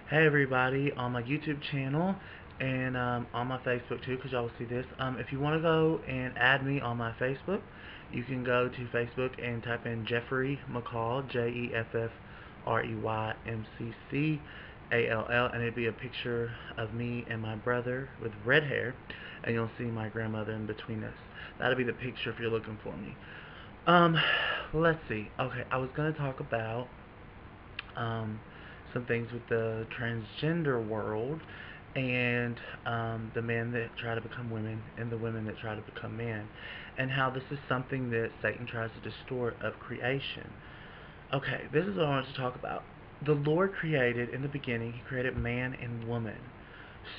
Hey everybody, on my YouTube channel and on my Facebook too, because y'all will see this. If you want to go and add me on my Facebook, you can go to Facebook and type in Jeffrey McCall, JEFFREYMCCALL, and it'd be a picture of me and my brother with red hair, and you'll see my grandmother in between us. That'll be the picture if you're looking for me. Um, let's see. Okay, I was gonna talk about um, some things with the transgender world and the men that try to become women and the women that try to become men, and how this is something that Satan tries to distort of creation. Okay, this is what I wanted to talk about. The Lord created in the beginning, He created man and woman.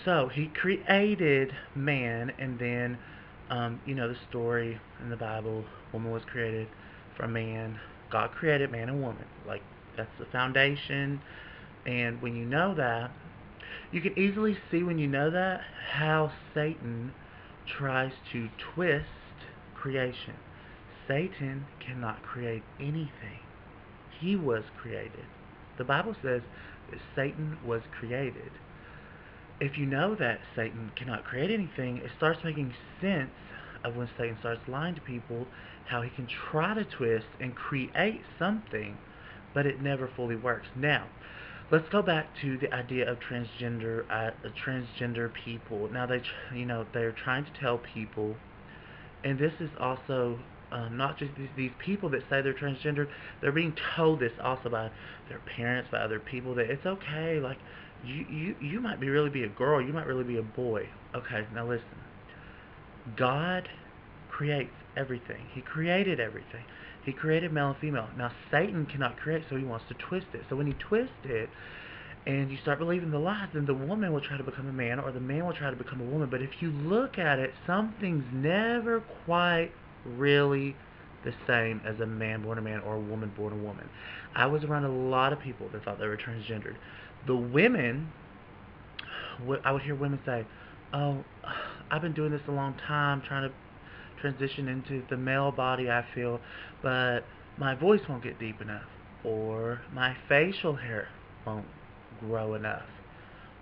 So He created man, and then, you know the story in the Bible, woman was created from man. God created man and woman. Like, that's the foundation. And when you know that, you can easily see when you know that how Satan tries to twist creation. Satan cannot create anything. He was created. The Bible says that Satan was created. If you know that Satan cannot create anything, it starts making sense of when Satan starts lying to people, how he can try to twist and create something, but it never fully works. Now, let's go back to the idea of transgender people. Now they're trying to tell people, and this is also not just these people that say they're transgender. They're being told this also by their parents, by other people, that it's okay. Like you might really be a girl. You might really be a boy. Okay, now listen. God creates everything. He created everything. He created male and female. Now Satan cannot create, so he wants to twist it. So when he twists it, and you start believing the lies, then the woman will try to become a man, or the man will try to become a woman. But if you look at it, something's never quite really the same as a man born a man or a woman born a woman. I was around a lot of people that thought they were transgendered. The women, I would hear women say, "Oh, I've been doing this a long time, trying to transition into the male body, I feel, but my voice won't get deep enough, or my facial hair won't grow enough,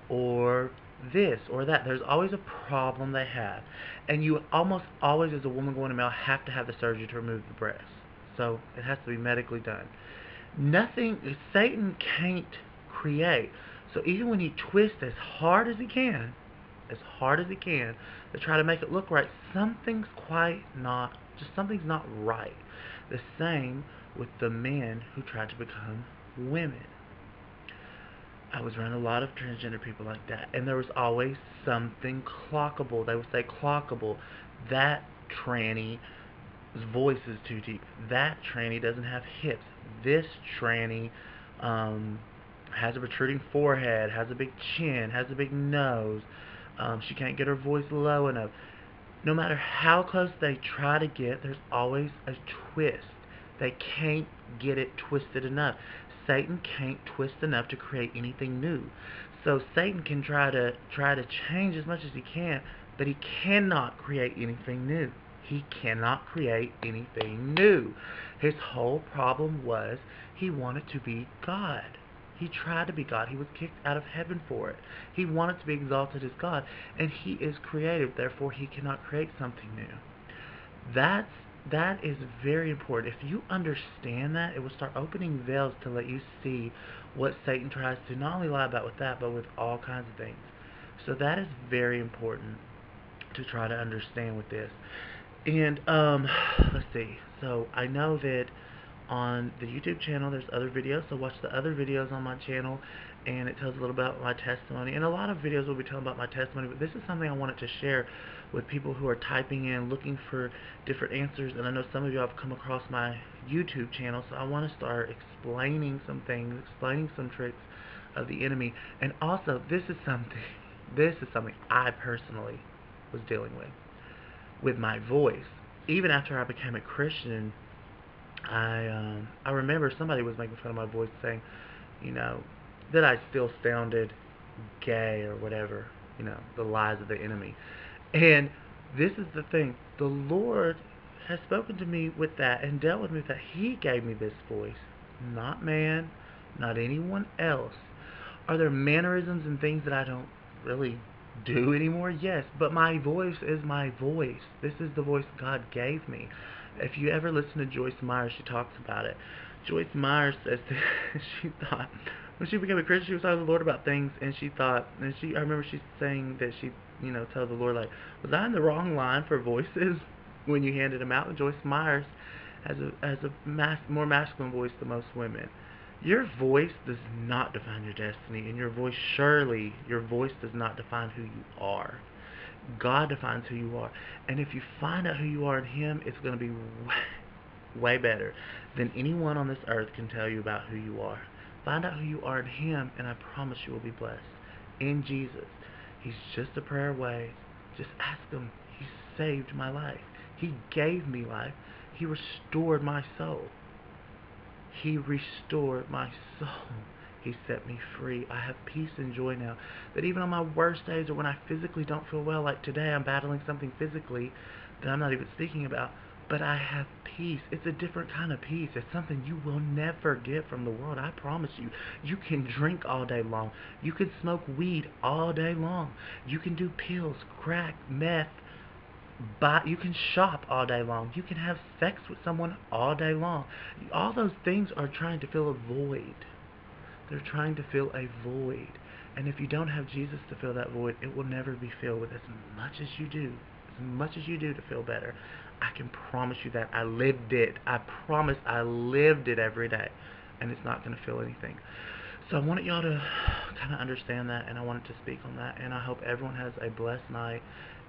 or this or that." There's always a problem they have, and you almost always, as a woman going to male, have to have the surgery to remove the breast. So it has to be medically done. Nothing, Satan can't create. So even when he twists as hard as he can, to try to make it look right, something's not right. The same with the men who try to become women. I was around a lot of transgender people like that, and there was always something clockable. They would say clockable. That tranny's voice is too deep. That tranny doesn't have hips. This tranny has a protruding forehead, has a big chin, has a big nose. She can't get her voice low enough. No matter how close they try to get, there's always a twist. They can't get it twisted enough. Satan can't twist enough to create anything new. So Satan can try to change as much as he can, but he cannot create anything new. He cannot create anything new. His whole problem was he wanted to be God. He tried to be God. He was kicked out of heaven for it. He wanted to be exalted as God, and he is creative, therefore he cannot create something new. That is very important. If you understand that, it will start opening veils to let you see what Satan tries to not only lie about with that, but with all kinds of things. So that is very important to try to understand with this. And let's see. So I know that on the YouTube channel there's other videos, so watch the other videos on my channel, and it tells a little about my testimony, and a lot of videos will be telling about my testimony, but this is something I wanted to share with people who are typing in looking for different answers. And I know some of you have come across my YouTube channel, so I want to start explaining some things, explaining some tricks of the enemy. And also, this is something I personally was dealing with my voice. Even after I became a Christian, I remember somebody was making fun of my voice, saying, you know, that I still sounded gay or whatever, the lies of the enemy. And this is the thing, the Lord has spoken to me with that and dealt with me with that. He gave me this voice, not man, not anyone else. Are there mannerisms and things that I don't really do anymore? Yes, but my voice is my voice. This is the voice God gave me. If you ever listen to Joyce Meyer, she talks about it. Joyce Meyer says that she thought when she became a Christian, she was talking to the Lord about things, and she thought, and I remember she saying that she, told the Lord, like, was I in the wrong line for voices when you handed them out? And Joyce Myers has a more masculine voice than most women. Your voice does not define your destiny, and your voice does not define who you are. God defines who you are. And if you find out who you are in Him, it's going to be way better than anyone on this earth can tell you about who you are. Find out who you are in Him, and I promise you will be blessed. In Jesus. He's just a prayer away. Just ask Him. He saved my life. He gave me life. He restored my soul. He restored my soul. He set me free. I have peace and joy now. That even on my worst days, or when I physically don't feel well, like today I'm battling something physically that I'm not even speaking about, but I have peace. It's a different kind of peace. It's something you will never get from the world. I promise you. You can drink all day long. You can smoke weed all day long. You can do pills, crack, meth, you can shop all day long. You can have sex with someone all day long. All those things are trying to fill a void. They're trying to fill a void. And if you don't have Jesus to fill that void, it will never be filled with as much as you do. As much as you do to feel better. I can promise you that. I lived it. I promise I lived it every day. And it's not going to fill anything. So I wanted y'all to kind of understand that, and I wanted to speak on that. And I hope everyone has a blessed night.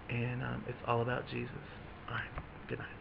And it's all about Jesus. All right. Good night.